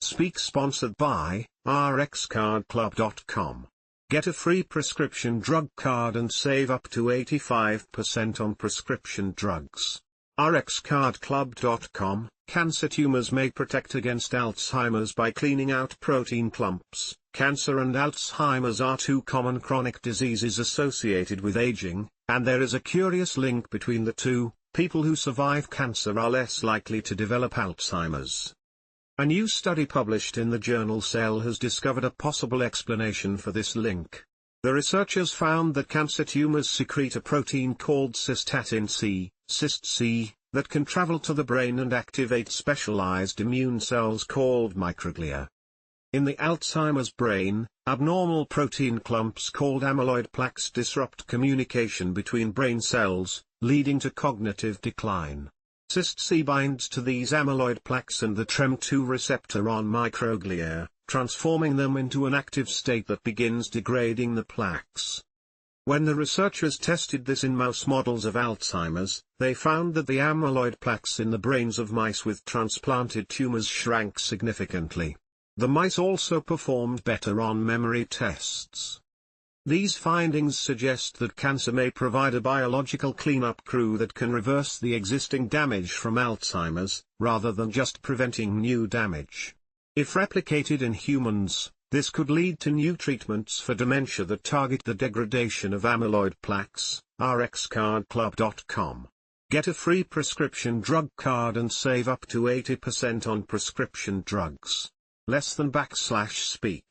Speak sponsored by rxcardclub.com. Get a free prescription drug card and save up to 85% on prescription drugs. rxcardclub.com. Cancertumors may protect against Alzheimer's by cleaning out protein clumps. Cancer and Alzheimer's are two common chronic diseases associated with aging, and there is a curious link between the two. People who survive cancer are less likely to develop Alzheimer's. A new study published in the journal Cell has discovered a possible explanation for this link. The researchers found that cancer tumors secrete a protein called Cystatin-C, Cyst-C, that can travel to the brain and activate specialized immune cells called microglia. In the Alzheimer's brain, abnormal protein clumps called amyloid plaques disrupt communication between brain cells, leading to cognitive decline. Cyst-C binds to these amyloid plaques and the TREM2 receptor on microglia, transforming them into an active state that begins degrading the plaques. When the researchers tested this in mouse models of Alzheimer's, they found that the amyloid plaques in the brains of mice with transplanted tumors shrank significantly. The mice also performed better on memory tests. These findings suggest that cancer may provide a biological cleanup crew that can reverse the existing damage from Alzheimer's, rather than just preventing new damage. If replicated in humans, this could lead to new treatments for dementia that target the degradation of amyloid plaques. rxcardclub.com. Get a free prescription drug card and save up to 80% on prescription drugs. /speak